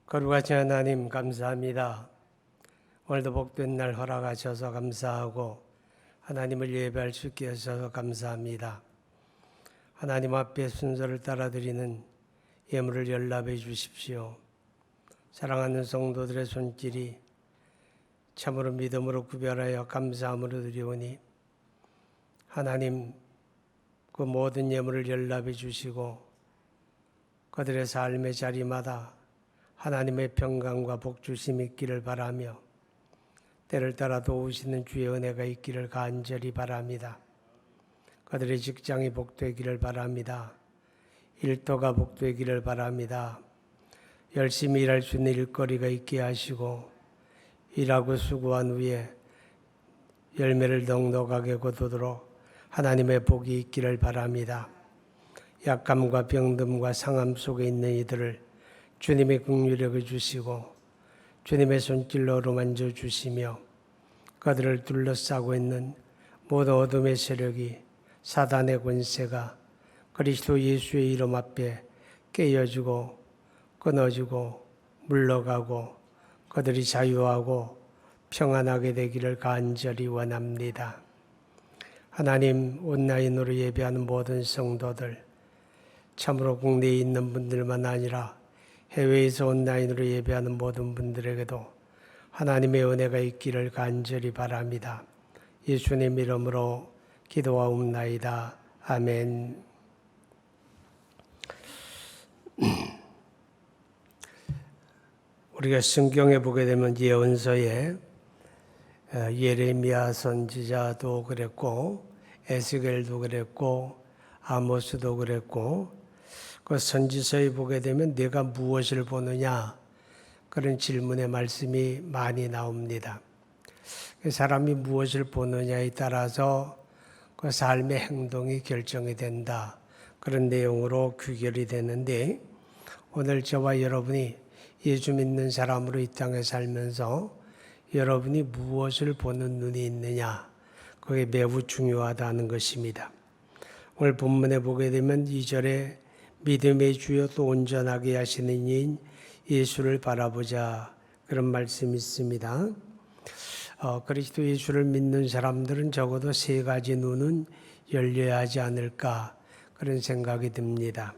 거룩하신 하나님 감사합니다. 오늘도 복된 날 허락하셔서 감사하고 하나님을 예배할 수 있게 하셔서 감사합니다. 하나님 앞에 순서를 따라드리는 예물을 연락해 주십시오. 사랑하는 성도들의 손길이 참으로 믿음으로 구별하여 감사함으로 드리오니 하나님 그 모든 예물을 연락해 주시고 그들의 삶의 자리마다 하나님의 평강과 복주심이 있기를 바라며 때를 따라 도우시는 주의 은혜가 있기를 간절히 바랍니다. 그들의 직장이 복되기를 바랍니다. 일터가 복되기를 바랍니다. 열심히 일할 수 있는 일거리가 있게 하시고 일하고 수고한 후에 열매를 넉넉하게 거두도록 하나님의 복이 있기를 바랍니다. 약함과 병듦과 상함 속에 있는 이들을 주님의 긍휼력을 주시고 주님의 손길로 어루만져 주시며 그들을 둘러싸고 있는 모든 어둠의 세력이 사단의 권세가 그리스도 예수의 이름 앞에 깨어지고 끊어지고 물러가고 그들이 자유하고 평안하게 되기를 간절히 원합니다. 하나님 온라인으로 예배하는 모든 성도들 참으로 국내에 있는 분들만 아니라 해외에서 온라인으로 예배하는 모든 분들에게도 하나님의 은혜가 있기를 간절히 바랍니다. 예수님 이름으로 기도하옵나이다. 아멘. 우리가 성경에 보게 되면 예언서에 예레미야 선지자도 그랬고 에스겔도 그랬고 아모스도 그랬고 그 선지서에 보게 되면 내가 무엇을 보느냐 그런 질문의 말씀이 많이 나옵니다. 사람이 무엇을 보느냐에 따라서 그 삶의 행동이 결정이 된다. 그런 내용으로 귀결이 되는데 오늘 저와 여러분이 예수 믿는 사람으로 이 땅에 살면서 여러분이 무엇을 보는 눈이 있느냐 그게 매우 중요하다는 것입니다. 오늘 본문에 보게 되면 2절에 믿음의 주여 또 온전하게 하시는 이인 예수를 바라보자 그런 말씀이 있습니다. 그리스도 예수를 믿는 사람들은 적어도 세 가지 눈은 열려야 하지 않을까 그런 생각이 듭니다.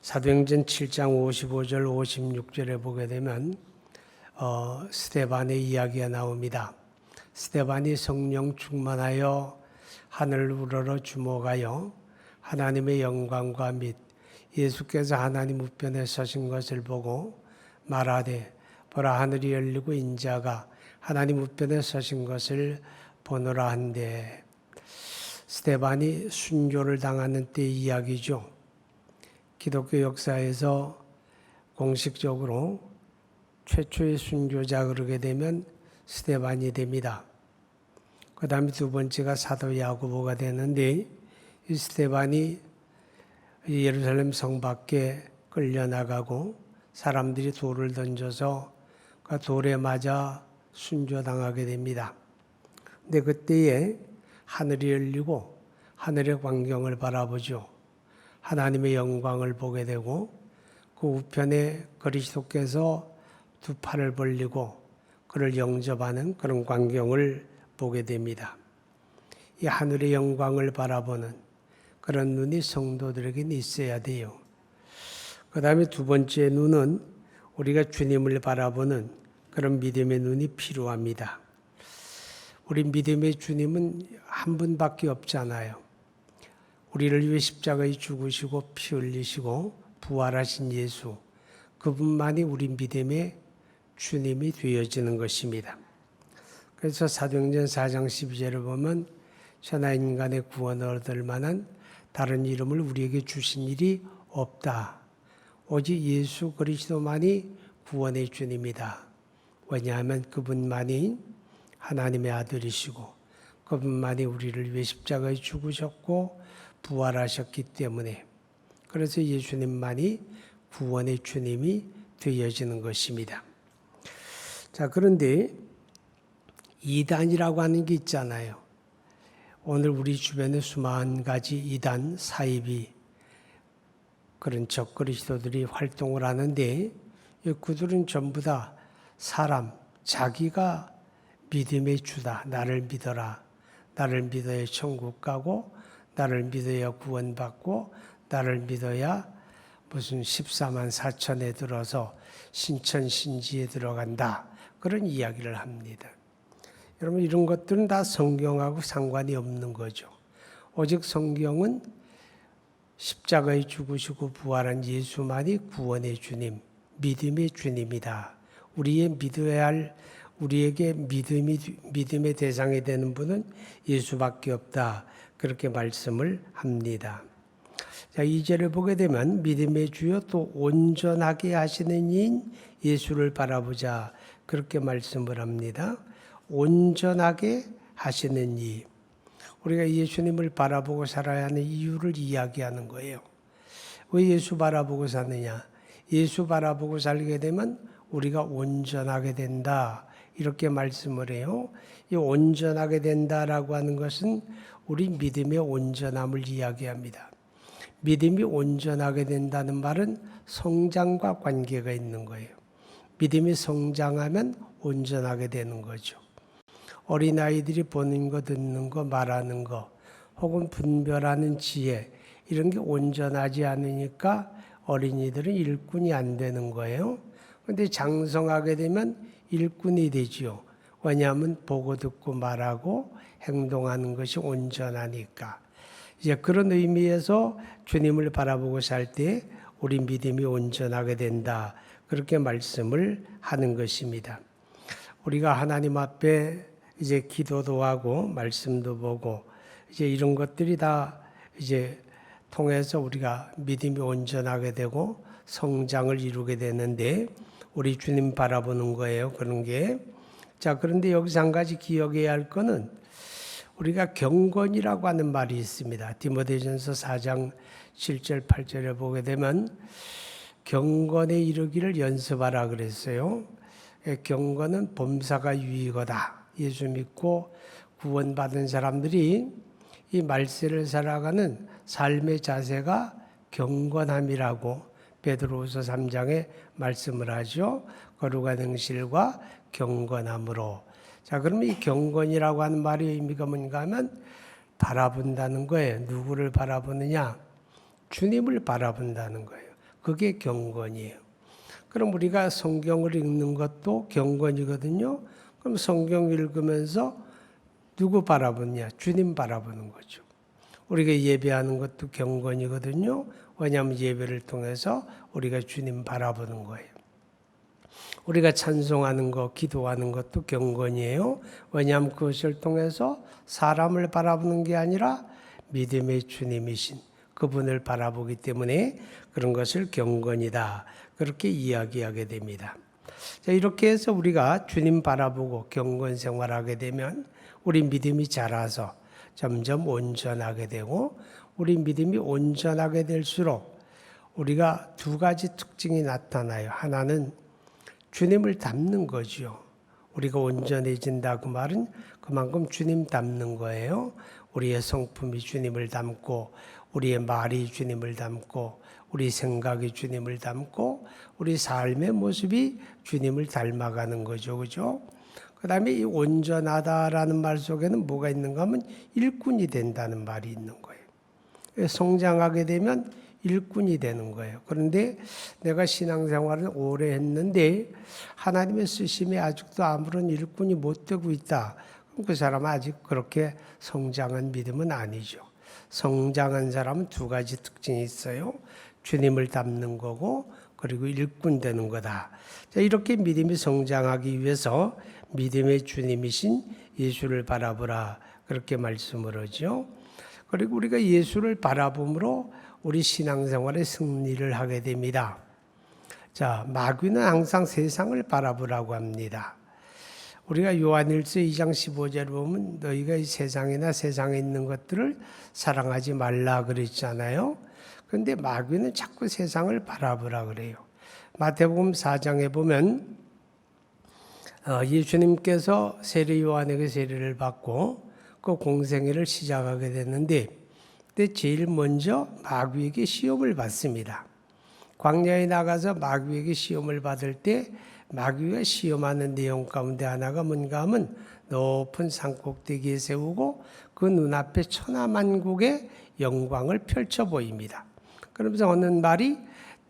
사도행전 7장 55절 56절에 보게 되면 스데반의 이야기가 나옵니다. 스데반이 성령 충만하여 하늘을 우러러 주목하여 하나님의 영광과 및 예수께서 하나님 우편에 서신 것을 보고 말하되 보라 하늘이 열리고 인자가 하나님 우편에 서신 것을 보노라 한데 스데반이 순교를 당하는 때 이야기죠. 기독교 역사에서 공식적으로 최초의 순교자 그러게 되면 스데반이 됩니다. 그 다음에 두 번째가 사도 야고보가 되는데 이 스데반이 예루살렘 성 밖에 끌려나가고 사람들이 돌을 던져서 그 돌에 맞아 순교당하게 됩니다. 근데 그때에 하늘이 열리고 하늘의 광경을 바라보죠. 하나님의 영광을 보게 되고 그 우편에 그리스도께서 두 팔을 벌리고 그를 영접하는 그런 광경을 보게 됩니다. 이 하늘의 영광을 바라보는 그런 눈이 성도들에게는 있어야 돼요. 그 다음에 두 번째 눈은 우리가 주님을 바라보는 그런 믿음의 눈이 필요합니다. 우리 믿음의 주님은 한 분밖에 없잖아요. 우리를 위해 십자가에 죽으시고 피 흘리시고 부활하신 예수 그분만이 우리 믿음의 주님이 되어지는 것입니다. 그래서 사도행전 4장 12절을 보면 천하 인간의 구원을 얻을 만한 다른 이름을 우리에게 주신 일이 없다. 오직 예수 그리스도만이 구원의 주님이다. 왜냐하면 그분만이 하나님의 아들이시고 그분만이 우리를 위해 십자가에 죽으셨고 부활하셨기 때문에 그래서 예수님만이 구원의 주님이 되어지는 것입니다. 자, 그런데 이단이라고 하는 게 있잖아요. 오늘 우리 주변에 수만 가지 이단 사이비 그런 적그리스도들이 활동을 하는데 그들은 전부 다 사람, 자기가 믿음의 주다. 나를 믿어라. 나를 믿어야 천국 가고, 나를 믿어야 구원받고, 나를 믿어야 무슨 14만 4천에 들어서 신천 신지에 들어간다. 그런 이야기를 합니다. 여러분, 이런 것들은 다 성경하고 상관이 없는 거죠. 오직 성경은 십자가에 죽으시고 부활한 예수만이 구원의 주님, 믿음의 주님이다. 우리의 믿어야 할, 우리에게 믿음의 대상이 되는 분은 예수밖에 없다. 그렇게 말씀을 합니다. 자, 2절을 보게 되면 믿음의 주여 또 온전하게 하시는 이인 예수를 바라보자. 그렇게 말씀을 합니다. 온전하게 하시는 이. 우리가 예수님을 바라보고 살아야 하는 이유를 이야기하는 거예요. 왜 예수 바라보고 사느냐? 예수 바라보고 살게 되면 우리가 온전하게 된다. 이렇게 말씀을 해요. 이 온전하게 된다라고 하는 것은 우리 믿음의 온전함을 이야기합니다. 믿음이 온전하게 된다는 말은 성장과 관계가 있는 거예요. 믿음이 성장하면 온전하게 되는 거죠. 어린아이들이 보는 거, 듣는 거, 말하는 거, 혹은 분별하는 지혜, 이런 게 온전하지 않으니까 어린이들은 일꾼이 안 되는 거예요. 그런데 장성하게 되면 일꾼이 되지요. 왜냐하면 보고 듣고 말하고 행동하는 것이 온전하니까. 이제 그런 의미에서 주님을 바라보고 살 때 우리 믿음이 온전하게 된다. 그렇게 말씀을 하는 것입니다. 우리가 하나님 앞에 이제 기도도 하고 말씀도 보고 이제 이런 것들이 다 이제 통해서 우리가 믿음이 온전하게 되고 성장을 이루게 되는데 우리 주님 바라보는 거예요. 그런 게. 자, 그런데 여기서 한 가지 기억해야 할 거는 우리가 경건이라고 하는 말이 있습니다. 디모데전서 4장 7절 8절에 보게 되면 경건에 이르기를 연습하라 그랬어요. 경건은 범사가 유익하다. 예수 믿고 구원받은 사람들이 이 말세를 살아가는 삶의 자세가 경건함이라고 베드로후서 3장에 말씀을 하죠. 거룩한 행실과 경건함으로. 자, 그러면 이 경건이라고 하는 말의 의미가 뭔가 하면 바라본다는 거예요. 누구를 바라보느냐? 주님을 바라본다는 거예요. 그게 경건이에요. 그럼 우리가 성경을 읽는 것도 경건이거든요. 그럼 성경 읽으면서 누구 바라보냐? 주님 바라보는 거죠. 우리가 예배하는 것도 경건이거든요. 왜냐하면 예배를 통해서 우리가 주님 바라보는 거예요. 우리가 찬송하는 것, 기도하는 것도 경건이에요. 왜냐하면 그것을 통해서 사람을 바라보는 게 아니라 믿음의 주님이신 그분을 바라보기 때문에 그런 것을 경건이다. 그렇게 이야기하게 됩니다. 자, 이렇게 해서 우리가 주님 바라보고 경건 생활하게 되면 우리 믿음이 자라서 점점 온전하게 되고 우리 믿음이 온전하게 될수록 우리가 두 가지 특징이 나타나요. 하나는 주님을 닮는 거죠. 우리가 온전해진다 그 말은 그만큼 주님 닮는 거예요. 우리의 성품이 주님을 닮고 우리의 말이 주님을 닮고 우리 생각이 주님을 닮고 우리 삶의 모습이 주님을 닮아가는 거죠. 그죠? 그 다음에 이 온전하다라는 말 속에는 뭐가 있는가 하면 일꾼이 된다는 말이 있는 거예요. 성장하게 되면 일꾼이 되는 거예요. 그런데 내가 신앙생활을 오래 했는데 하나님의 쓰심에 아직도 아무런 일꾼이 못 되고 있다. 그럼 그 사람은 아직 그렇게 성장한 믿음은 아니죠. 성장한 사람은 두 가지 특징이 있어요. 주님을 닮는 거고 그리고 일꾼 되는 거다. 자, 이렇게 믿음이 성장하기 위해서 믿음의 주님이신 예수를 바라보라. 그렇게 말씀을 하죠. 그리고 우리가 예수를 바라봄으로 우리 신앙생활에 승리를 하게 됩니다. 자, 마귀는 항상 세상을 바라보라고 합니다. 우리가 요한일서 2장 15절을 보면 너희가 이 세상이나 세상에 있는 것들을 사랑하지 말라 그랬잖아요. 그런데 마귀는 자꾸 세상을 바라보라 그래요. 마태복음 4장에 보면 예수님께서 세례 요한에게 세례를 받고 그 공생애를 시작하게 됐는데 그때 제일 먼저 마귀에게 시험을 받습니다. 광야에 나가서 마귀에게 시험을 받을 때 마귀가 시험하는 내용 가운데 하나가 뭔가 하면 높은 산꼭대기에 세우고 그 눈앞에 천하만국의 영광을 펼쳐 보입니다. 그러면서 하는 말이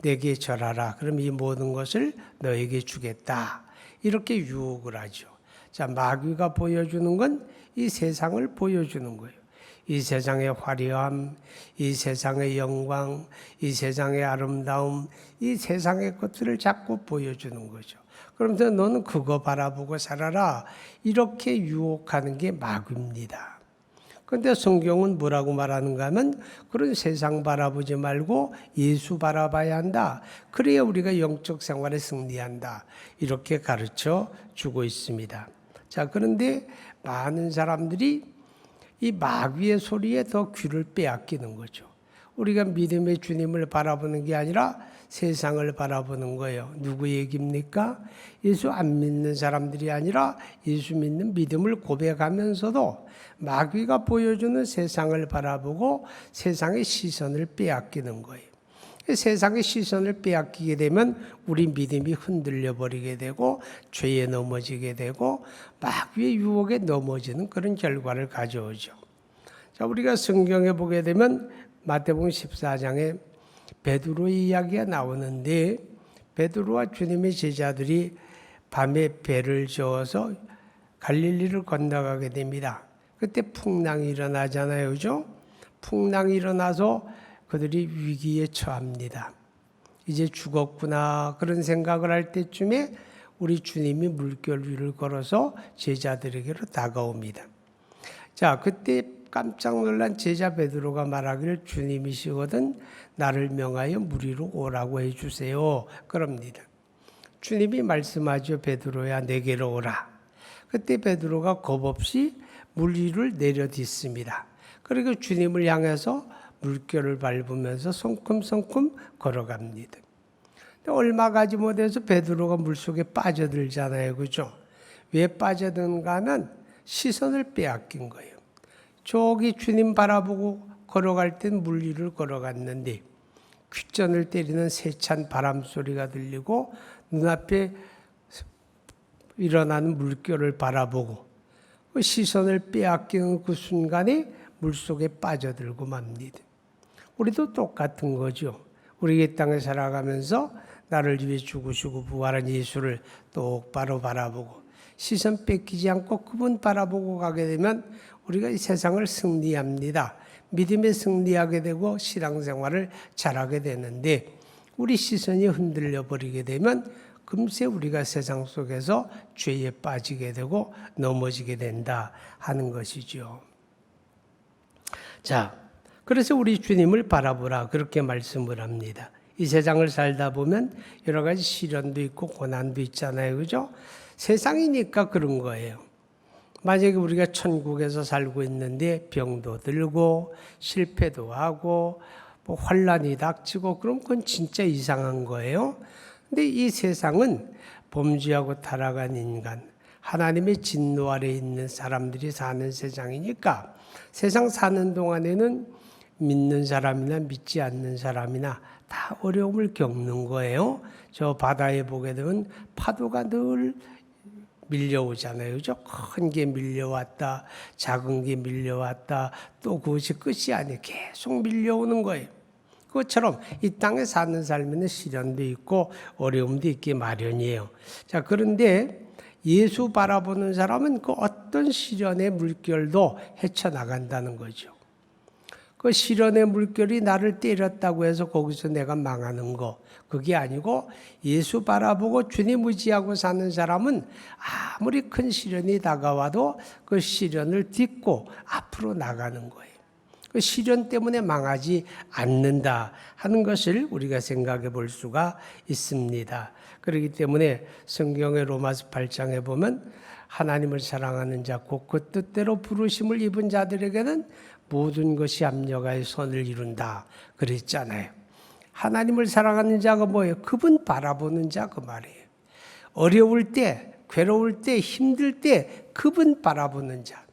내게 절하라. 그럼 이 모든 것을 너에게 주겠다. 이렇게 유혹을 하죠. 자, 마귀가 보여주는 건 이 세상을 보여주는 거예요. 이 세상의 화려함, 이 세상의 영광, 이 세상의 아름다움, 이 세상의 것들을 자꾸 보여주는 거죠. 그러면서 너는 그거 바라보고 살아라. 이렇게 유혹하는 게 마귀입니다. 그런데 성경은 뭐라고 말하는가 하면 그런 세상 바라보지 말고 예수 바라봐야 한다. 그래야 우리가 영적 생활에 승리한다. 이렇게 가르쳐 주고 있습니다. 자, 그런데 많은 사람들이 이 마귀의 소리에 더 귀를 빼앗기는 거죠. 우리가 믿음의 주님을 바라보는 게 아니라 세상을 바라보는 거예요. 누구 얘기입니까? 예수 안 믿는 사람들이 아니라 예수 믿는 믿음을 고백하면서도 마귀가 보여주는 세상을 바라보고 세상의 시선을 빼앗기는 거예요. 세상의 시선을 빼앗기게 되면 우리 믿음이 흔들려 버리게 되고 죄에 넘어지게 되고 마귀의 유혹에 넘어지는 그런 결과를 가져오죠. 자, 우리가 성경에 보게 되면 마태복음 14장에 베드로의 이야기가 나오는데 베드로와 주님의 제자들이 밤에 배를 저어서 갈릴리를 건너가게 됩니다. 그때 풍랑이 일어나잖아요. 그죠? 풍랑이 일어나서 그들이 위기에 처합니다. 이제 죽었구나 그런 생각을 할 때쯤에 우리 주님이 물결 위를 걸어서 제자들에게로 다가옵니다. 자, 그때 깜짝 놀란 제자 베드로가 말하기를 주님이시거든 나를 명하여 물 위로 오라고 해주세요. 그럽니다. 주님이 말씀하죠. 베드로야 내게로 오라. 그때 베드로가 겁없이 물 위를 내려딛습니다. 그리고 주님을 향해서 물결을 밟으면서 성큼성큼 걸어갑니다. 얼마 가지 못해서 베드로가 물속에 빠져들잖아요. 그죠? 왜 빠져드는가 하면 시선을 빼앗긴 거예요. 저기 주님 바라보고 걸어갈 땐 물 위를 걸어갔는데 귓전을 때리는 세찬 바람 소리가 들리고 눈앞에 일어나는 물결을 바라보고 그 시선을 빼앗기는 그 순간에 물속에 빠져들고 맙니다. 우리도 똑같은 거죠. 우리 이 땅에 살아가면서 나를 위해 죽으시고 부활한 예수를 똑바로 바라보고 시선 뺏기지 않고 그분 바라보고 가게 되면 우리가 이 세상을 승리합니다. 믿음에 승리하게 되고 신앙생활을 잘하게 되는데 우리 시선이 흔들려 버리게 되면 금세 우리가 세상 속에서 죄에 빠지게 되고 넘어지게 된다 하는 것이죠. 자, 그래서 우리 주님을 바라보라 그렇게 말씀을 합니다. 이 세상을 살다 보면 여러 가지 시련도 있고 고난도 있잖아요. 그죠? 세상이니까 그런 거예요. 만약에 우리가 천국에서 살고 있는데 병도 들고 실패도 하고 뭐 환란이 닥치고 그럼 그건 진짜 이상한 거예요. 근데 이 세상은 범죄하고 타락한 인간, 하나님의 진노 아래 있는 사람들이 사는 세상이니까 세상 사는 동안에는 믿는 사람이나 믿지 않는 사람이나 다 어려움을 겪는 거예요. 저 바다에 보게 되면 파도가 늘 밀려오잖아요. 그죠? 큰 게 밀려왔다, 작은 게 밀려왔다, 또 그것이 끝이 아니에요. 계속 밀려오는 거예요. 그것처럼 이 땅에 사는 삶에는 시련도 있고 어려움도 있기 마련이에요. 자, 그런데 예수 바라보는 사람은 그 어떤 시련의 물결도 헤쳐나간다는 거죠. 그 시련의 물결이 나를 때렸다고 해서 거기서 내가 망하는 거 그게 아니고 예수 바라보고 주님 의지하고 사는 사람은 아무리 큰 시련이 다가와도 그 시련을 딛고 앞으로 나가는 거예요. 그 시련 때문에 망하지 않는다 하는 것을 우리가 생각해 볼 수가 있습니다. 그렇기 때문에 성경의 로마서 8장에 보면 하나님을 사랑하는 자 곧 그 뜻대로 부르심을 입은 자들에게는 모든 것이 합력하여 선을 이룬다 그랬잖아요. 하나님을 사랑하는 자가 뭐예요? 그분 바라보는 자 그 말이에요. 어려울 때, 괴로울 때, 힘들 때 그분 바라보는 자,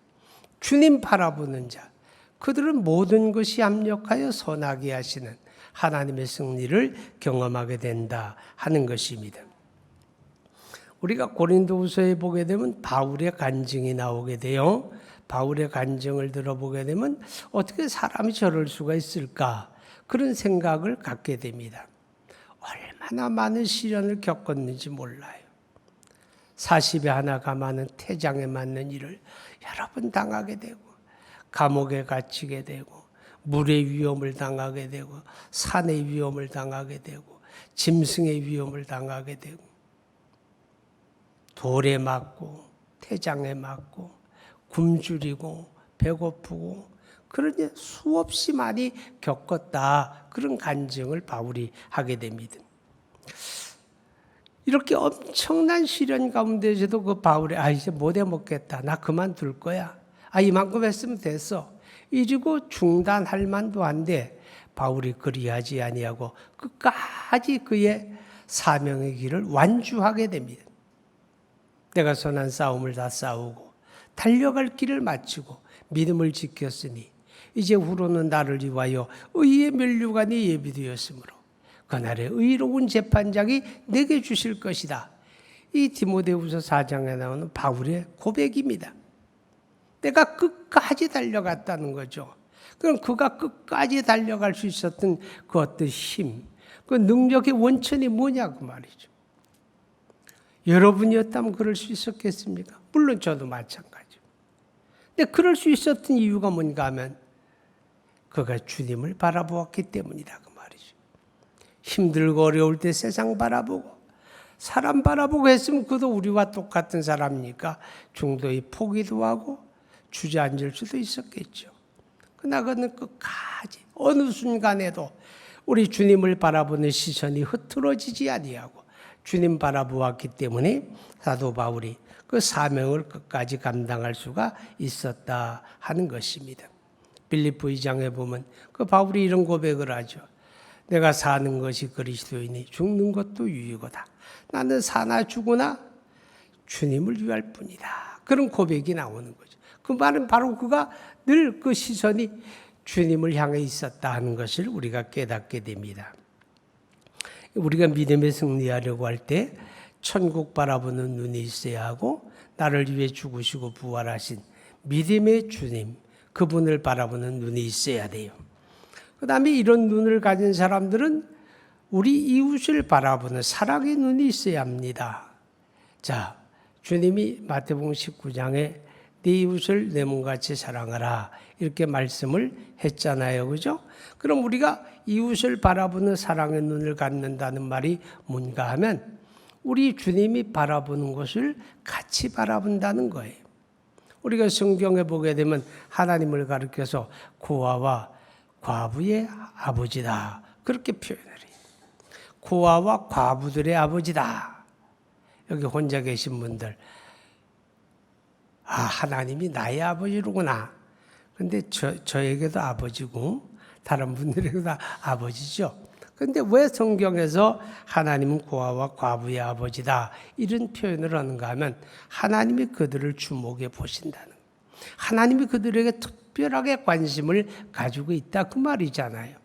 주님 바라보는 자, 그들은 모든 것이 합력하여 선하게 하시는 하나님의 승리를 경험하게 된다 하는 것입니다. 우리가 고린도후서에 보게 되면 바울의 간증이 나오게 돼요. 바울의 간증을 들어보게 되면 어떻게 사람이 저럴 수가 있을까? 그런 생각을 갖게 됩니다. 얼마나 많은 시련을 겪었는지 몰라요. 40에 하나 감하는 태장에 맞는 일을 여러 번 당하게 되고, 감옥에 갇히게 되고, 물의 위험을 당하게 되고, 산의 위험을 당하게 되고, 짐승의 위험을 당하게 되고, 돌에 맞고 태장에 맞고 굶주리고 배고프고 그러니 수없이 많이 겪었다. 그런 간증을 바울이 하게 됩니다. 이렇게 엄청난 시련 가운데서도 그 바울이 이제 못 해먹겠다. 나 그만둘 거야. 이만큼 했으면 됐어. 이러고 중단할 만도 한데 바울이 그리하지 아니하고 끝까지 그의 사명의 길을 완주하게 됩니다. 내가 선한 싸움을 다 싸우고 달려갈 길을 마치고 믿음을 지켰으니 이제 후로는 나를 위하여 의의 면류관이 예비되었으므로 그날의 의로운 재판장이 내게 주실 것이다. 이 디모데후서 4장에 나오는 바울의 고백입니다. 내가 끝까지 달려갔다는 거죠. 그럼 그가 끝까지 달려갈 수 있었던 그 어떤 힘, 그 능력의 원천이 뭐냐고 말이죠. 여러분이었다면 그럴 수 있었겠습니까? 물론 저도 마찬가지고. 근데 그럴 수 있었던 이유가 뭔가 하면 그가 주님을 바라보았기 때문이다 그 말이죠. 힘들고 어려울 때 세상 바라보고 사람 바라보고 했으면 그도 우리와 똑같은 사람이니까 중도에 포기도 하고 주저앉을 수도 있었겠죠. 그러나 그는 끝까지 어느 순간에도 우리 주님을 바라보는 시선이 흐트러지지 아니하고 주님 바라보았기 때문에 사도 바울이 그 사명을 끝까지 감당할 수가 있었다 하는 것입니다. 빌립보 2장에 보면 그 바울이 이런 고백을 하죠. 내가 사는 것이 그리스도이니 죽는 것도 유익이다. 나는 사나 죽으나 주님을 위할 뿐이다. 그런 고백이 나오는 거죠. 그 말은 바로 그가 늘 그 시선이 주님을 향해 있었다 하는 것을 우리가 깨닫게 됩니다. 우리가 믿음에 승리하려고 할 때 천국 바라보는 눈이 있어야 하고 나를 위해 죽으시고 부활하신 믿음의 주님, 그분을 바라보는 눈이 있어야 돼요. 그 다음에 이런 눈을 가진 사람들은 우리 이웃을 바라보는 사랑의 눈이 있어야 합니다. 자, 주님이 마태복음 19장에 네 이웃을 내 몸같이 사랑하라 이렇게 말씀을 했잖아요. 그죠? 그럼 우리가 이웃을 바라보는 사랑의 눈을 갖는다는 말이 뭔가 하면 우리 주님이 바라보는 것을 같이 바라본다는 거예요. 우리가 성경에 보게 되면 하나님을 가리켜서 고아와 과부의 아버지다 그렇게 표현을 해요. 고아와 과부들의 아버지다. 여기 혼자 계신 분들 하나님이 나의 아버지로구나. 근데 저에게도 아버지고 다른 분들에게도 다 아버지죠. 근데 왜 성경에서 하나님은 고아와 과부의 아버지다 이런 표현을 하는가 하면 하나님이 그들을 주목해 보신다는 거예요. 하나님이 그들에게 특별하게 관심을 가지고 있다 그 말이잖아요.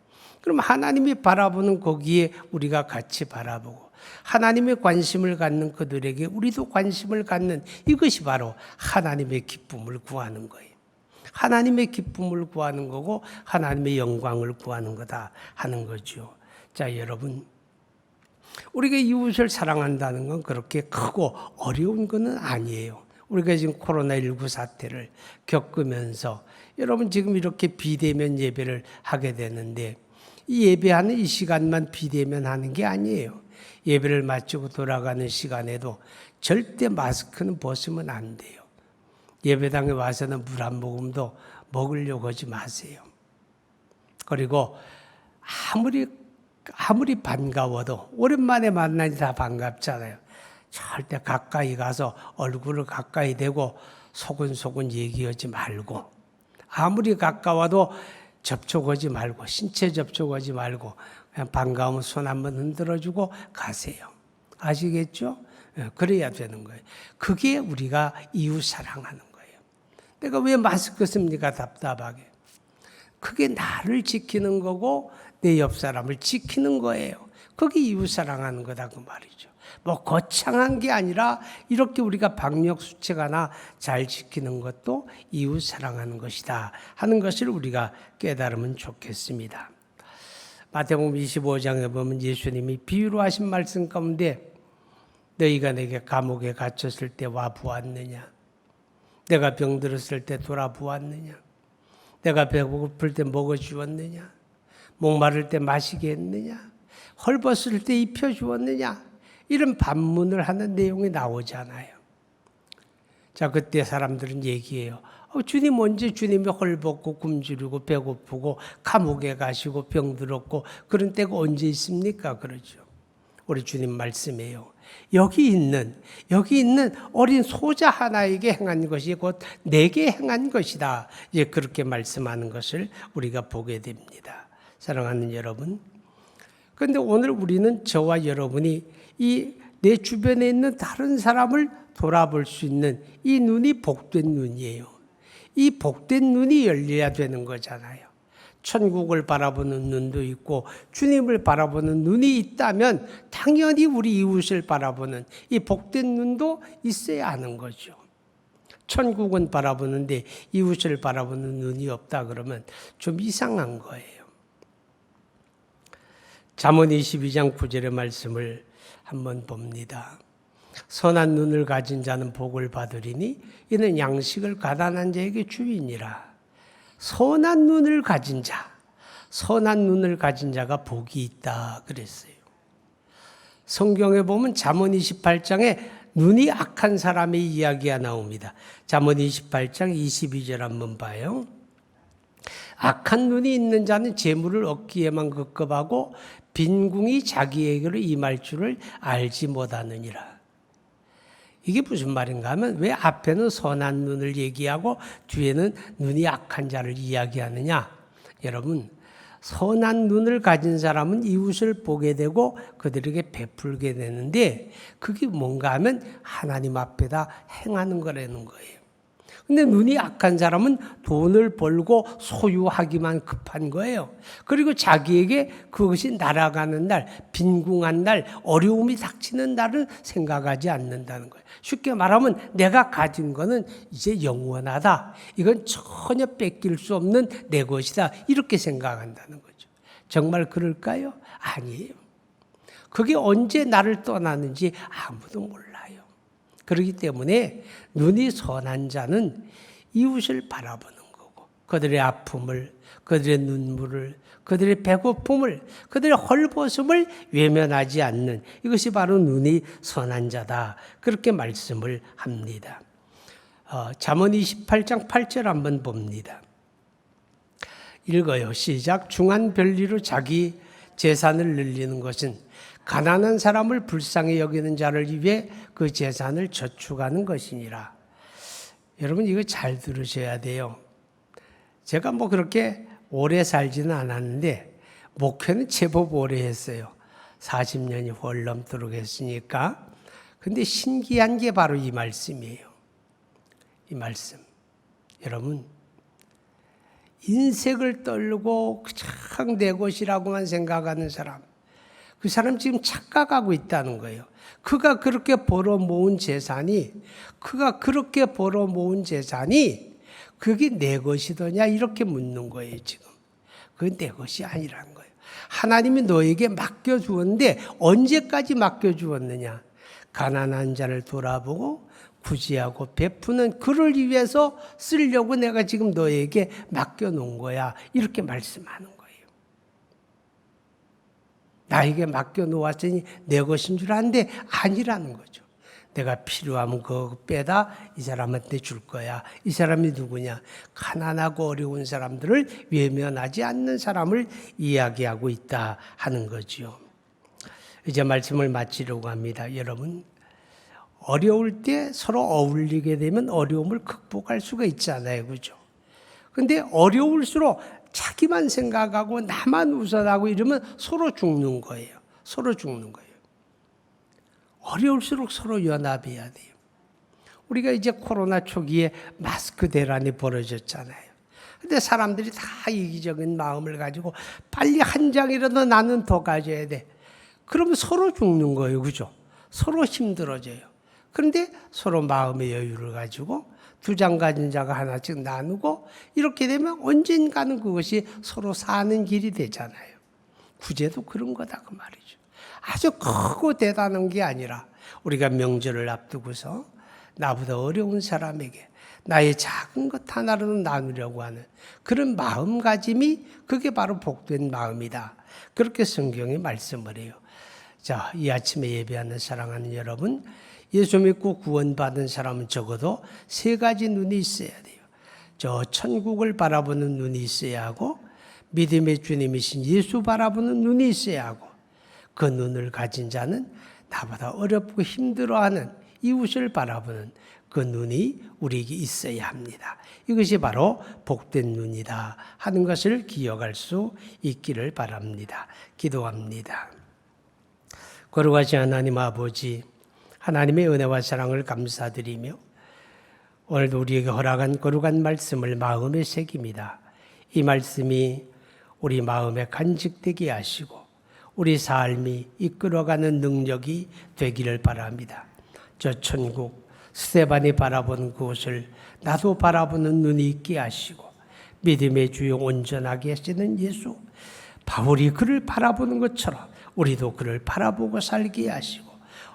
그럼 하나님이 바라보는 거기에 우리가 같이 바라보고 하나님의 관심을 갖는 그들에게 우리도 관심을 갖는 이것이 바로 하나님의 기쁨을 구하는 거예요. 하나님의 기쁨을 구하는 거고 하나님의 영광을 구하는 거다 하는 거죠. 자, 여러분, 우리가 이웃을 사랑한다는 건 그렇게 크고 어려운 것은 아니에요. 우리가 지금 코로나19 사태를 겪으면서 여러분 지금 이렇게 비대면 예배를 하게 되는데 이 예배하는 이 시간만 비대면 하는 게 아니에요. 예배를 마치고 돌아가는 시간에도 절대 마스크는 벗으면 안 돼요. 예배당에 와서는 물 한 모금도 먹으려고 하지 마세요. 그리고 아무리 반가워도 오랜만에 만나니 다 반갑잖아요. 절대 가까이 가서 얼굴을 가까이 대고 소근소근 얘기하지 말고 아무리 가까워도 접촉하지 말고 신체 접촉하지 말고 그냥 반가우면 손 한번 흔들어주고 가세요. 아시겠죠? 그래야 되는 거예요. 그게 우리가 이웃 사랑하는 거예요. 내가 왜 마스크 씁니까? 답답하게. 그게 나를 지키는 거고 내 옆 사람을 지키는 거예요. 그게 이웃 사랑하는 거다 그 말이죠. 뭐 거창한 게 아니라 이렇게 우리가 방역 수칙 하나 잘 지키는 것도 이웃 사랑하는 것이다 하는 것을 우리가 깨달으면 좋겠습니다. 마태복음 25장에 보면 예수님이 비유로 하신 말씀 가운데 너희가 내게 감옥에 갇혔을 때 와 보았느냐? 내가 병들었을 때 돌아보았느냐? 내가 배고플 때 먹어주었느냐? 목마를 때 마시게 했느냐? 헐벗을 때 입혀주었느냐? 이런 반문을 하는 내용이 나오잖아요. 자, 그때 사람들은 얘기해요. 주님 언제 주님이 헐벗고 굶주리고 배고프고 감옥에 가시고 병들었고 그런 때가 언제 있습니까? 그러죠. 우리 주님 말씀이에요. 여기 있는 어린 소자 하나에게 행한 것이 곧 내게 행한 것이다. 이제 그렇게 말씀하는 것을 우리가 보게 됩니다. 사랑하는 여러분. 그런데 오늘 우리는 저와 여러분이 이 내 주변에 있는 다른 사람을 돌아볼 수 있는 이 눈이 복된 눈이에요. 이 복된 눈이 열려야 되는 거잖아요. 천국을 바라보는 눈도 있고 주님을 바라보는 눈이 있다면 당연히 우리 이웃을 바라보는 이 복된 눈도 있어야 하는 거죠. 천국은 바라보는데 이웃을 바라보는 눈이 없다 그러면 좀 이상한 거예요. 잠언 22장 9절의 말씀을 한번 봅니다. 선한 눈을 가진 자는 복을 받으리니 이는 양식을 가난한 자에게 주이니라. 선한 눈을 가진 자가 복이 있다 그랬어요. 성경에 보면 잠언 28장에 눈이 악한 사람의 이야기가 나옵니다. 잠언 28장 22절 한번 봐요. 악한 눈이 있는 자는 재물을 얻기에만 급급하고 빈궁이 자기에게로 임할 줄을 알지 못하느니라. 이게 무슨 말인가 하면 왜 앞에는 선한 눈을 얘기하고 뒤에는 눈이 악한 자를 이야기하느냐. 여러분, 선한 눈을 가진 사람은 이웃을 보게 되고 그들에게 베풀게 되는데 그게 뭔가 하면 하나님 앞에다 행하는 거라는 거예요. 근데 눈이 악한 사람은 돈을 벌고 소유하기만 급한 거예요. 그리고 자기에게 그것이 날아가는 날, 빈궁한 날, 어려움이 닥치는 날을 생각하지 않는다는 거예요. 쉽게 말하면 내가 가진 거는 이제 영원하다. 이건 전혀 뺏길 수 없는 내 것이다. 이렇게 생각한다는 거죠. 정말 그럴까요? 아니에요. 그게 언제 나를 떠나는지 아무도 몰라요. 그렇기 때문에 눈이 선한 자는 이웃을 바라보는 거고 그들의 아픔을, 그들의 눈물을, 그들의 배고픔을, 그들의 헐벗음을 외면하지 않는 이것이 바로 눈이 선한 자다. 그렇게 말씀을 합니다. 잠언 28장 8절 한번 봅니다. 읽어요. 시작. 중한 별리로 자기 재산을 늘리는 것은 가난한 사람을 불쌍히 여기는 자를 위해 그 재산을 저축하는 것이니라. 여러분 이거 잘 들으셔야 돼요. 제가 뭐 그렇게 오래 살지는 않았는데 목회는 제법 오래 했어요. 40년이 헐넘도록 했으니까. 근데 신기한 게 바로 이 말씀이에요. 이 말씀. 여러분 인색을 떨고 그냥 내 것이라고만 생각하는 사람, 그 사람 지금 착각하고 있다는 거예요. 그가 그렇게 벌어 모은 재산이 그게 내 것이더냐 이렇게 묻는 거예요 지금. 그게 내 것이 아니라는 거예요. 하나님이 너에게 맡겨주었는데 언제까지 맡겨주었느냐. 가난한 자를 돌아보고 구제하고 베푸는 그를 위해서 쓰려고 내가 지금 너에게 맡겨놓은 거야. 이렇게 말씀하는 거예요. 나에게 맡겨놓았으니 내 것인 줄 아는데 아니라는 거죠. 내가 필요하면 그거 빼다 이 사람한테 줄 거야. 이 사람이 누구냐? 가난하고 어려운 사람들을 외면하지 않는 사람을 이야기하고 있다 하는 거죠. 이제 말씀을 마치려고 합니다. 여러분, 어려울 때 서로 어울리게 되면 어려움을 극복할 수가 있잖아요. 그죠? 근데 어려울수록 자기만 생각하고 나만 우선하고 이러면 서로 죽는 거예요. 서로 죽는 거예요. 어려울수록 서로 연합해야 돼요. 우리가 이제 코로나 초기에 마스크 대란이 벌어졌잖아요. 근데 사람들이 다 이기적인 마음을 가지고 빨리 한 장이라도 나는 더 가져야 돼. 그러면 서로 죽는 거예요. 그죠? 서로 힘들어져요. 그런데 서로 마음의 여유를 가지고 두 장 가진 자가 하나씩 나누고 이렇게 되면 언젠가는 그것이 서로 사는 길이 되잖아요. 구제도 그런 거다 그 말이죠. 아주 크고 대단한 게 아니라 우리가 명절을 앞두고서 나보다 어려운 사람에게 나의 작은 것 하나라도 나누려고 하는 그런 마음가짐이 그게 바로 복된 마음이다. 그렇게 성경이 말씀을 해요. 자, 이 아침에 예배하는 사랑하는 여러분, 예수 믿고 구원받은 사람은 적어도 세 가지 눈이 있어야 돼요. 저 천국을 바라보는 눈이 있어야 하고, 믿음의 주님이신 예수 바라보는 눈이 있어야 하고, 그 눈을 가진 자는 나보다 어렵고 힘들어하는 이웃을 바라보는 그 눈이 우리에게 있어야 합니다. 이것이 바로 복된 눈이다 하는 것을 기억할 수 있기를 바랍니다. 기도합니다. 거룩하신 하나님 아버지, 하나님의 은혜와 사랑을 감사드리며 오늘도 우리에게 허락한 거룩한 말씀을 마음에 새깁니다. 이 말씀이 우리 마음에 간직되게 하시고 우리 삶이 이끌어가는 능력이 되기를 바랍니다. 저 천국 스데반이 바라본 그곳을 나도 바라보는 눈이 있게 하시고 믿음의 주요 온전하게 하시는 예수, 바울이 그를 바라보는 것처럼 우리도 그를 바라보고 살게 하시고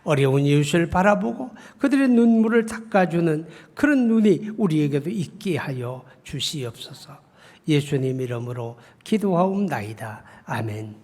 어려운 이웃을 바라보고 그들의 눈물을 닦아주는 그런 눈이 우리에게도 있게 하여 주시옵소서. 예수님 이름으로 기도하옵나이다. 아멘.